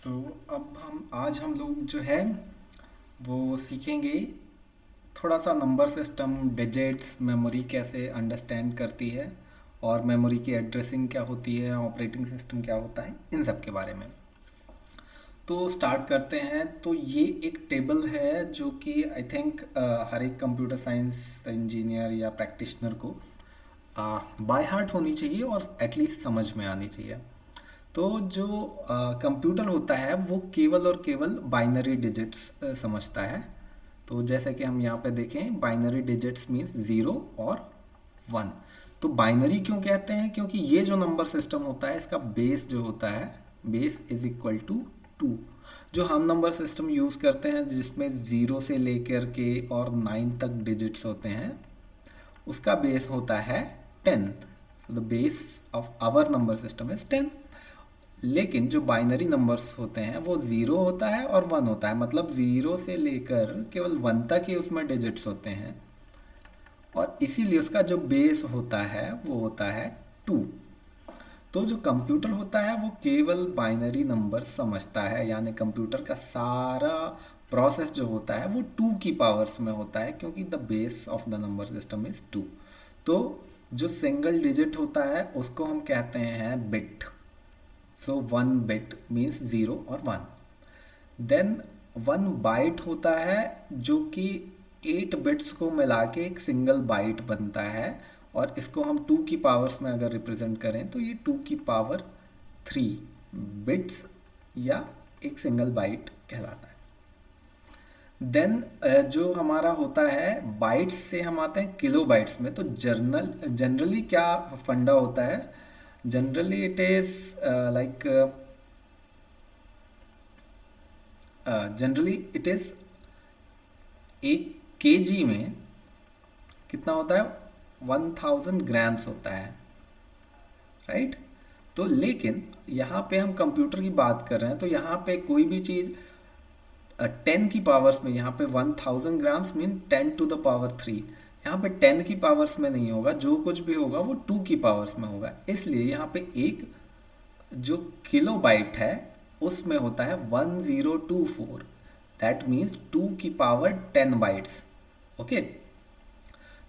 तो अब हम लोग जो है वो सीखेंगे थोड़ा सा नंबर सिस्टम, डिजिट्स, मेमोरी कैसे अंडरस्टैंड करती है और मेमोरी की एड्रेसिंग क्या होती है, ऑपरेटिंग सिस्टम क्या होता है, इन सब के बारे में। तो स्टार्ट करते हैं। तो ये एक टेबल है जो कि आई थिंक हर एक कंप्यूटर साइंस इंजीनियर या प्रैक्टिशनर को बाय हार्ट होनी चाहिए और एटलीस्ट समझ में आनी चाहिए। तो जो कंप्यूटर होता है वो केवल और केवल बाइनरी डिजिट्स समझता है। तो जैसे कि हम यहाँ पे देखें, बाइनरी डिजिट्स मीन्स ज़ीरो और वन। तो बाइनरी क्यों कहते हैं? क्योंकि ये जो नंबर सिस्टम होता है इसका बेस जो होता है, base is equal to two. जो हम नंबर सिस्टम यूज़ करते हैं जिसमें ज़ीरो से लेकर के और नाइन तक डिजिट्स होते हैं, उसका बेस होता है 10। So the base of our number system is 10। लेकिन जो बाइनरी नंबर्स होते हैं वो ज़ीरो होता है और वन होता है, मतलब ज़ीरो से लेकर केवल वन तक ही उसमें डिजिट्स होते हैं और इसीलिए उसका जो बेस होता है वो होता है टू। तो जो कंप्यूटर होता है वो केवल बाइनरी नंबर समझता है, यानी कंप्यूटर का सारा प्रोसेस जो होता है वो टू की पावर्स में होता है, क्योंकि the base of the number system is two. तो जो सिंगल डिजिट होता है उसको हम कहते हैं bit. So one bit means zero और वन। देन वन बाइट होता है जो कि 8 बिट्स को मिला के एक सिंगल बाइट बनता है, और इसको हम टू की पावर्स में अगर रिप्रेजेंट करें तो ये टू की पावर 3 बिट्स या एक सिंगल बाइट कहलाता है। देन जो हमारा होता है बाइट्स से हम आते हैं किलो बाइट्स में। तो जनरली क्या फंडा होता है? Generally it is like generally it is एक केजी में कितना होता है? 1000 ग्राम्स होता है, राइट। तो लेकिन यहाँ पे हम कंप्यूटर की बात कर रहे हैं तो यहाँ पे कोई भी चीज़ 10 की पावर्स में, यहाँ पे 1000 ग्राम्स मीन 10⁻³ यहाँ पे 10 की पावर्स में नहीं होगा, जो कुछ भी होगा वो 2 की पावर्स में होगा। इसलिए यहाँ पे एक जो किलो बाइट है उसमें होता है 1024। दैट मीन्स 2 की पावर 10 बाइट्स। ओके,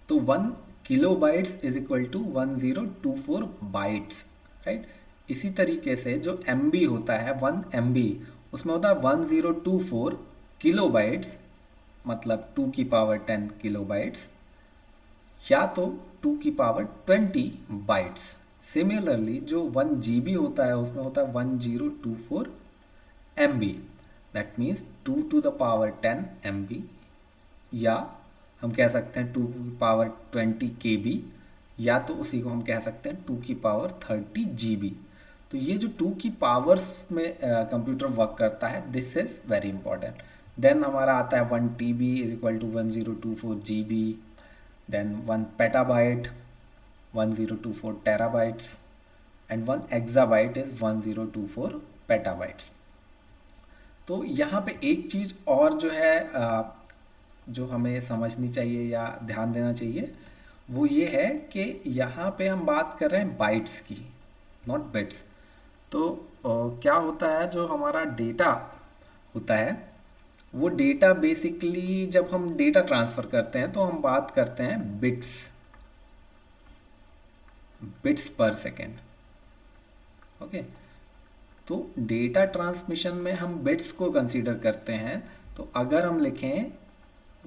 तो 1 kilo bytes is equal to 1024 bytes, right. इसी तरीके से जो MB होता है 1 MB, उसमें होता है 1024 किलो बाइट्स, मतलब 2 की पावर 10 किलो बाइट्स, या तो 2 की पावर 20 बाइट्स। सिमिलरली जो 1 GB होता है उसमें होता है 1024 MB। That means 2 to the power 10 MB, या हम कह सकते हैं 2 की पावर 20 KB, या तो उसी को हम कह सकते हैं 2 की पावर 30 GB। तो ये जो 2 की पावर्स में कंप्यूटर वर्क करता है, this is very important. Then हमारा आता है 1 TB is equal to 1024 GB। Then 1 petabyte 1024 terabytes, and 1 exabyte is 1024 petabytes. तो यहाँ पे एक चीज़ और जो है जो हमें समझनी चाहिए या ध्यान देना चाहिए, वो ये है कि यहाँ पे हम बात कर रहे हैं बाइट्स की, नॉट बिट्स। तो क्या होता है, जो हमारा डेटा होता है वो डेटा बेसिकली जब हम डेटा ट्रांसफ़र करते हैं तो हम बात करते हैं bits, bits per second. Okay, तो डेटा ट्रांसमिशन में हम बिट्स को कंसीडर करते हैं। तो अगर हम लिखें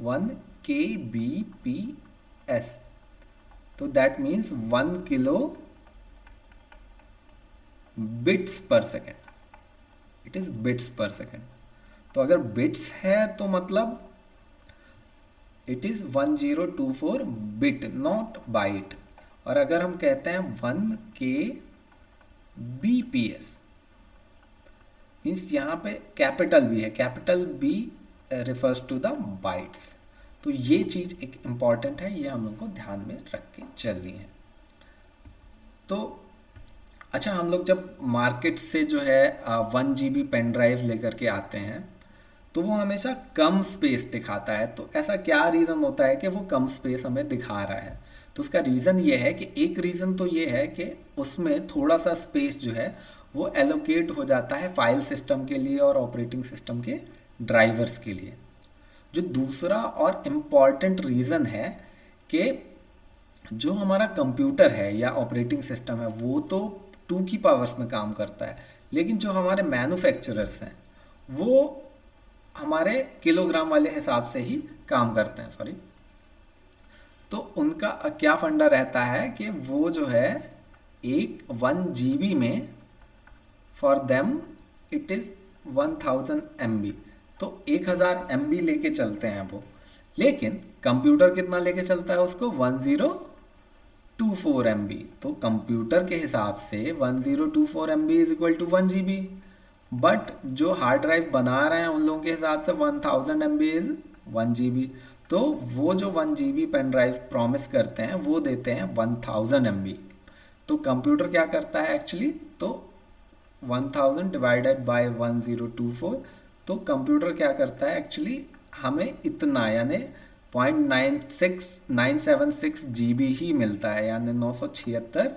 1 kbps, तो that means 1 kilo bits per second. It is bits per second. तो अगर बिट्स है तो मतलब it is 1024 bit, not byte. और अगर हम कहते हैं 1 kbps, मीन्स यहाँ पे कैपिटल B है, capital B refers to the bytes. तो ये चीज़ एक इम्पॉर्टेंट है, ये हम लोग को ध्यान में रख के चलनी है। तो अच्छा, हम लोग जब मार्केट से जो है 1 GB पेन ड्राइव लेकर के आते हैं तो वो हमेशा कम स्पेस दिखाता है। तो ऐसा क्या रीज़न होता है कि वो कम स्पेस हमें दिखा रहा है? तो उसका रीज़न ये है कि एक रीज़न तो ये है कि उसमें थोड़ा सा स्पेस जो है वो एलोकेट हो जाता है फाइल सिस्टम के लिए और ऑपरेटिंग सिस्टम के ड्राइवर्स के लिए। जो दूसरा और इम्पॉर्टेंट रीज़न है कि जो हमारा कंप्यूटर है या ऑपरेटिंग सिस्टम है वो तो 2 की पावर्स में काम करता है, लेकिन जो हमारे मैन्युफैक्चरर्स हैं वो हमारे किलोग्राम वाले हिसाब से ही काम करते हैं, सॉरी। तो उनका क्या फंडा रहता है कि वो जो है एक 1 GB में for them it is 1000 MB, तो 1000 MB लेके चलते हैं वो। लेकिन कंप्यूटर कितना लेके चलता है उसको 1024 MB। तो कंप्यूटर के हिसाब से 1024 MB is equal to 1 GB, but जो हार्ड ड्राइव बना रहे हैं उन लोगों के हिसाब से 1000 MB इज 1 GB। तो वो जो 1 GB पेन ड्राइव प्रॉमिस करते हैं वो देते हैं 1000 MB। तो कंप्यूटर क्या करता है एक्चुअली, तो 1000 डिवाइडेड बाय 1024, तो कंप्यूटर क्या करता है एक्चुअली हमें इतना यानी 0.976 GB ही मिलता है, यानी 976।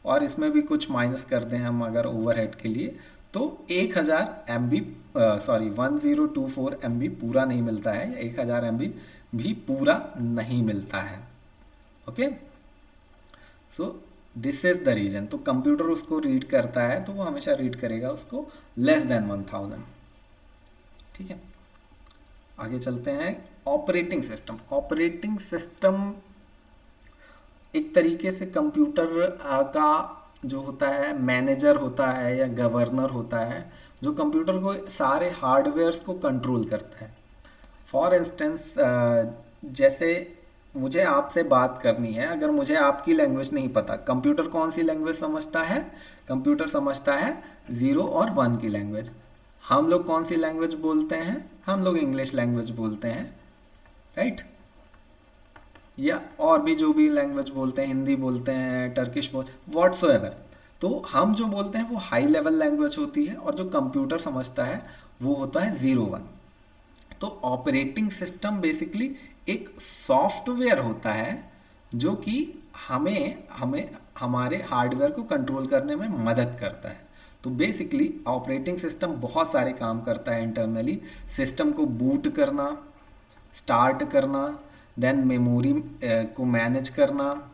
और इसमें भी कुछ माइनस कर दें हम अगर ओवरहेड के लिए, तो 1000 MB, सॉरी 1024 MB पूरा नहीं मिलता है, 1000 MB भी पूरा नहीं मिलता है। Okay, so this is the reason. तो कंप्यूटर उसको रीड करता है तो वो हमेशा रीड करेगा उसको लेस देन 1000। ठीक है, आगे चलते हैं। Operating system. ऑपरेटिंग सिस्टम एक तरीके से कंप्यूटर का जो होता है मैनेजर होता है या गवर्नर होता है, जो कंप्यूटर को सारे हार्डवेयर्स को कंट्रोल करता है। फॉर इंस्टेंस जैसे मुझे आपसे बात करनी है, अगर मुझे आपकी लैंग्वेज नहीं पता, कंप्यूटर कौन सी लैंग्वेज समझता है? कंप्यूटर समझता है 0 और 1 की लैंग्वेज। हम लोग कौन सी लैंग्वेज बोलते हैं? हम लोग इंग्लिश लैंग्वेज बोलते हैं, राइट? या और भी जो भी लैंग्वेज बोलते हैं, हिंदी बोलते हैं, टर्किश व्हाटसोएवर। तो हम जो बोलते हैं वो हाई लेवल लैंग्वेज होती है, और जो कंप्यूटर समझता है वो होता है 0-1। तो ऑपरेटिंग सिस्टम बेसिकली एक सॉफ्टवेयर होता है जो कि हमें हमें हमारे हार्डवेयर को कंट्रोल करने में मदद करता है। तो बेसिकली ऑपरेटिंग सिस्टम बहुत सारे काम करता है इंटरनली। सिस्टम को बूट करना, स्टार्ट करना, देन मेमोरी को मैनेज करना,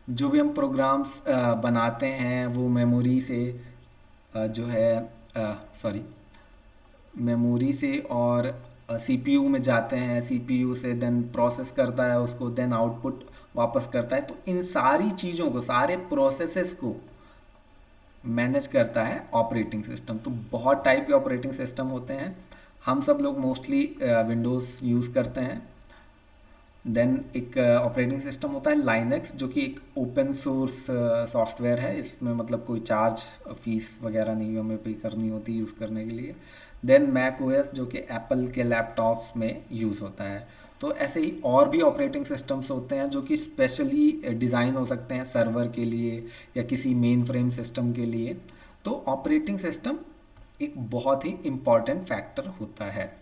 जो भी हम प्रोग्राम्स बनाते हैं वो मेमोरी से जो है सॉरी मेमोरी से और सीपीयू में जाते हैं, सीपीयू से देन प्रोसेस करता है उसको, देन आउटपुट वापस करता है। तो इन सारी चीज़ों को, सारे प्रोसेसेस को मैनेज करता है ऑपरेटिंग सिस्टम। तो बहुत टाइप के ऑपरेटिंग सिस्टम होते हैं, हम सब लोग मोस्टली विंडोज़ यूज़ करते हैं। देन एक ऑपरेटिंग सिस्टम होता है लाइनक्स, जो कि एक ओपन सोर्स सॉफ्टवेयर है। इसमें मतलब कोई चार्ज फीस वगैरह नहीं हमें पे करनी होती यूज़ करने के लिए। देन मैक ओएस, जो कि एप्पल के लैपटॉप्स में यूज़ होता है। तो ऐसे ही और भी ऑपरेटिंग सिस्टम्स होते हैं जो कि स्पेशली डिज़ाइन हो सकते हैं सर्वर के लिए या किसी मेन फ्रेम सिस्टम के लिए। तो ऑपरेटिंग सिस्टम एक बहुत ही इम्पॉर्टेंट फैक्टर होता है।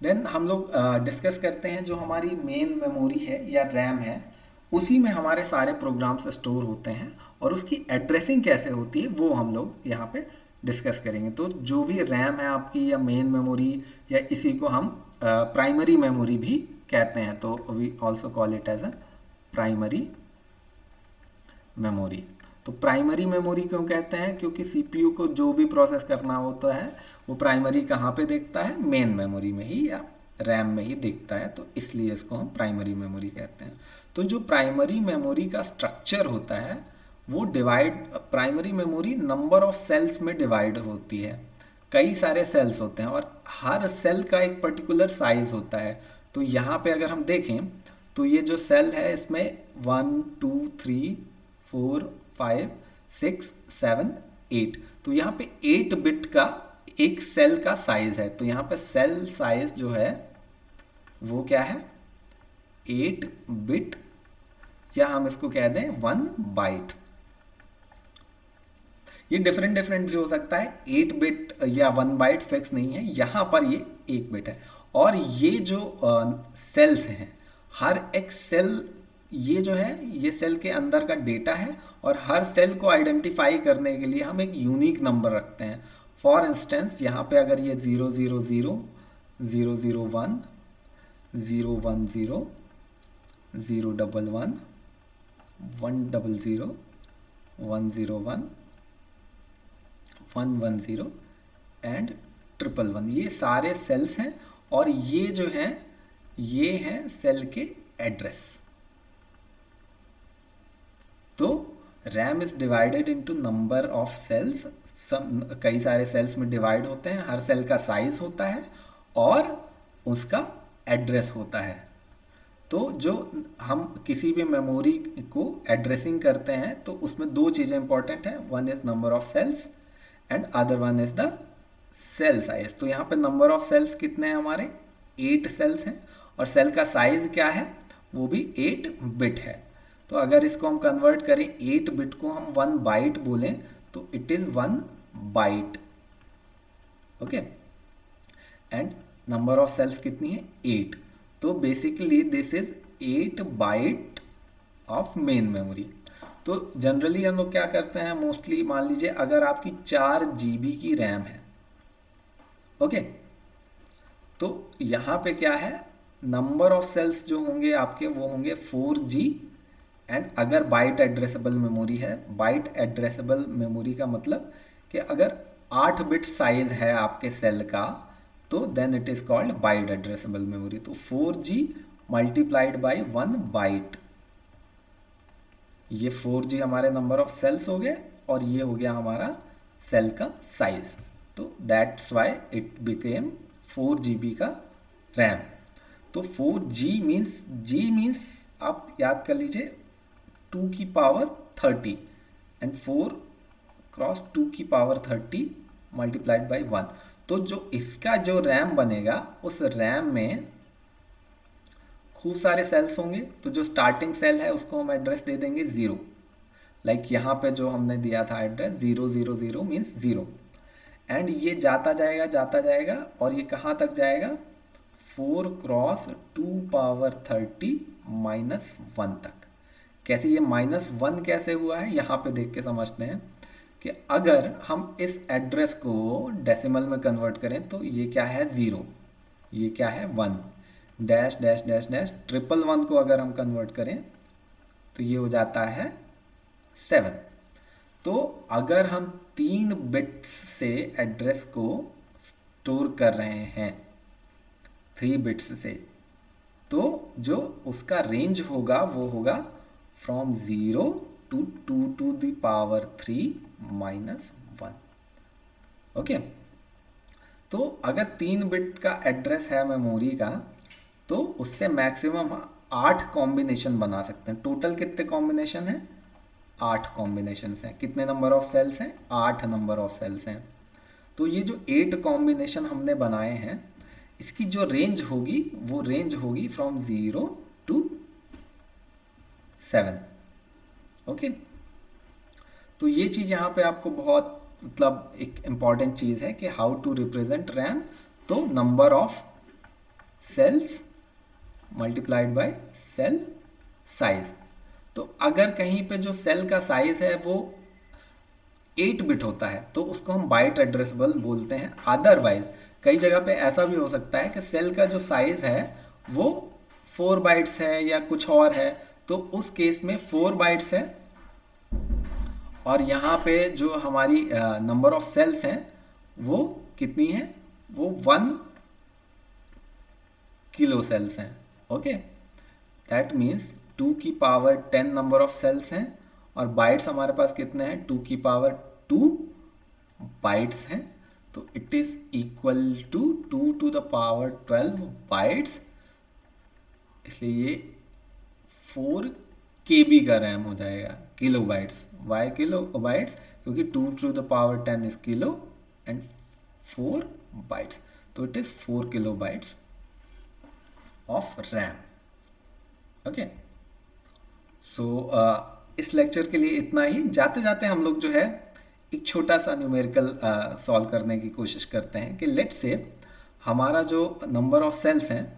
देन हम लोग डिस्कस करते हैं जो हमारी मेन मेमोरी है या रैम है, उसी में हमारे सारे प्रोग्राम्स स्टोर होते हैं, और उसकी एड्रेसिंग कैसे होती है वो हम लोग यहाँ पे डिस्कस करेंगे। तो जो भी रैम है आपकी या मेन मेमोरी, या इसी को हम प्राइमरी मेमोरी भी कहते हैं, तो we also call it as a primary memory. तो प्राइमरी मेमोरी क्यों कहते हैं? क्योंकि सीपीयू को जो भी प्रोसेस करना होता है वो प्राइमरी कहाँ पे देखता है? मेन मेमोरी में ही या रैम में ही देखता है, तो इसलिए इसको हम प्राइमरी मेमोरी कहते हैं। तो जो प्राइमरी मेमोरी का स्ट्रक्चर होता है वो primary memory number of cells में डिवाइड होती है। कई सारे सेल्स होते हैं और हर सेल का एक पर्टिकुलर साइज होता है। तो यहाँ पे अगर हम देखें तो ये जो सेल है इसमें 1 2 3 4 5 6 7 8, तो यहाँ पे 8 बिट का एक सेल का साइज है। तो यहाँ पे सेल साइज जो है वो क्या है? 8 बिट, या हम इसको कह दें 1 बाइट। ये डिफरेंट भी हो सकता है, 8 बिट या 1 बाइट फिक्स नहीं है, यहाँ पर ये 1 बिट है। और ये जो सेल्स हैं, हर एक सेल, ये जो है ये सेल के अंदर का डेटा है, और हर सेल को आइडेंटिफाई करने के लिए हम एक यूनिक नंबर रखते हैं। फॉर इंस्टेंस यहाँ पे अगर ये 000, 001, 010, 011, 100, 101, 110 एंड 111, ये सारे सेल्स हैं, और ये जो हैं ये हैं सेल के एड्रेस। तो RAM is divided into number of cells, कई सारे सेल्स में डिवाइड होते हैं, हर सेल का साइज होता है और उसका एड्रेस होता है। तो जो हम किसी भी मेमोरी को एड्रेसिंग करते हैं तो उसमें दो चीज़ें इंपॉर्टेंट हैं, one is number of cells and other one is the cell size. तो यहाँ पे नंबर ऑफ सेल्स कितने हैं हमारे, 8 सेल्स हैं, और सेल का साइज क्या है, वो भी 8 बिट है। तो अगर इसको हम कन्वर्ट करें, 8 बिट को हम 1 बाइट बोलें तो it is 1 byte. Okay, and number of cells कितनी है, 8। तो basically this is 8 byte of main memory. तो जनरली हम लोग क्या करते हैं, मोस्टली मान लीजिए अगर आपकी 4 GB की रैम है, ओके, तो यहाँ पे क्या है, नंबर ऑफ सेल्स जो होंगे आपके वो होंगे 4G। एंड अगर बाइट एड्रेसेबल मेमोरी है, बाइट एड्रेसेबल मेमोरी का मतलब कि अगर 8 बिट साइज है आपके सेल का, तो then it is called byte addressable memory. तो 4G मल्टीप्लाइड बाई 1 बाइट, ये 4G हमारे नंबर ऑफ सेल्स हो गए, और ये हो गया हमारा सेल का साइज। तो that's why it became 4 GB का रैम। तो 4G मीन्स, G मीन्स आप याद कर लीजिए 2 की पावर 30, एंड 4 क्रॉस 2 की पावर 30 मल्टीप्लाइड बाई 1। तो जो इसका जो रैम बनेगा, उस रैम में खूब सारे सेल्स होंगे। तो जो स्टार्टिंग सेल है उसको हम एड्रेस दे देंगे 0, लाइक यहाँ पे जो हमने दिया था एड्रेस 000 मीन्स 0। एंड ये जाता जाएगा और ये कहाँ तक जाएगा, 4 क्रॉस 2 पावर 30 माइनस 1 तक। कैसे ये -1 कैसे हुआ है, यहाँ पे देख के समझते हैं कि अगर हम इस एड्रेस को डेसिमल में कन्वर्ट करें तो ये क्या है 0, ये क्या है 1, डैश डैश डैश डैश 111 को अगर हम कन्वर्ट करें तो ये हो जाता है 7। तो अगर हम 3 बिट्स से एड्रेस को स्टोर कर रहे हैं 3 बिट्स से, तो जो उसका रेंज होगा वो होगा from 0 to 2 to the power 3 minus 1। Okay, तो अगर 3 बिट का एड्रेस है मेमोरी का, तो उससे मैक्सिमम 8 कॉम्बिनेशन बना सकते हैं। टोटल कितने कॉम्बिनेशन हैं, 8 कॉम्बिनेशन हैं। कितने नंबर ऑफ सेल्स हैं, 8 नंबर ऑफ सेल्स हैं। तो ये जो 8 कॉम्बिनेशन हमने बनाए हैं, इसकी जो रेंज होगी वो रेंज होगी फ्रॉम 0 to 7। ओके, तो ये चीज़ यहाँ पे आपको बहुत मतलब एक इम्पॉर्टेंट चीज़ है कि हाउ टू रिप्रेजेंट रैम। तो number of cells multiplied by cell size. तो अगर कहीं पे जो सेल का साइज है वो 8 बिट होता है तो उसको हम बाइट एड्रेसेबल बोलते हैं। अदरवाइज कई जगह पे ऐसा भी हो सकता है कि सेल का जो साइज है वो 4 बाइट्स है या कुछ और है, तो उस केस में 4 बाइट्स है, और यहाँ पे जो हमारी नंबर ऑफ सेल्स हैं वो कितनी है, वो 1 किलो सेल्स हैं। ओके, दैट मीन्स 2 की पावर 10 नंबर ऑफ सेल्स हैं, और बाइट्स हमारे पास कितने हैं, 2 की पावर 2 बाइट्स हैं। तो it is equal to 2 to the power 12 bytes, इसलिए ये 4 KB का रैम हो जाएगा, kilo bytes. Why kilo bytes, क्योंकि 2 to the power 10 is kilo and 4 bytes, तो it is 4 kilo bytes of RAM. Okay, so इस लेक्चर के लिए इतना ही। जाते जाते हम लोग जो है एक छोटा सा न्यूमेरिकल सॉल्व करने की कोशिश करते हैं कि लेट्स से हमारा जो नंबर ऑफ सेल्स हैं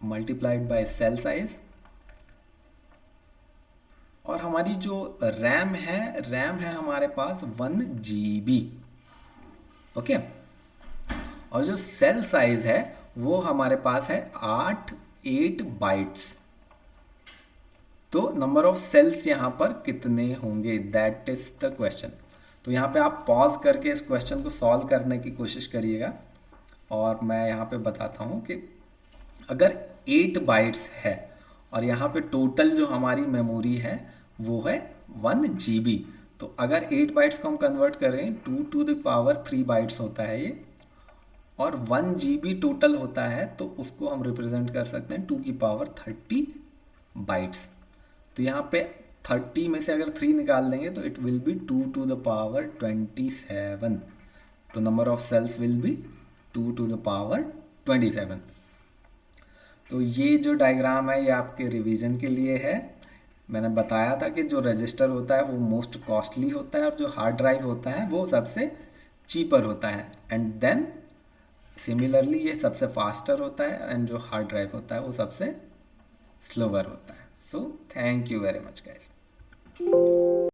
मल्टीप्लाइड बाय सेल साइज, और हमारी जो रैम है हमारे पास 1 GB। ओके, और जो सेल साइज है वो हमारे पास है 8 बाइट्स। तो नंबर ऑफ सेल्स यहाँ पर कितने होंगे, दैट इज द क्वेश्चन। तो यहाँ पे आप पॉज करके इस क्वेश्चन को सॉल्व करने की कोशिश करिएगा, और मैं यहाँ पे बताता हूँ कि अगर 8 बाइट्स है और यहाँ पे टोटल जो हमारी मेमोरी है वो है 1 GB। तो अगर 8 बाइट्स को हम कन्वर्ट करें 2 to the power 3 बाइट्स होता है ये, और 1 GB टोटल होता है, तो उसको हम रिप्रेजेंट कर सकते हैं 2 की पावर 30 बाइट्स। तो यहाँ पे 30 में से अगर 3 निकाल देंगे तो it will be 2 to the power 27। तो number of cells will be 2 to the power 27। तो ये जो डायग्राम है ये आपके रिवीजन के लिए है। मैंने बताया था कि जो रजिस्टर होता है वो मोस्ट कॉस्टली होता है, और जो हार्ड ड्राइव होता है वो सबसे चीपर होता है, एंड देन सिमिलरली ये सबसे फास्टर होता है, एंड जो हार्ड ड्राइव होता है वो सबसे स्लोवर होता है। So thank you very much guys.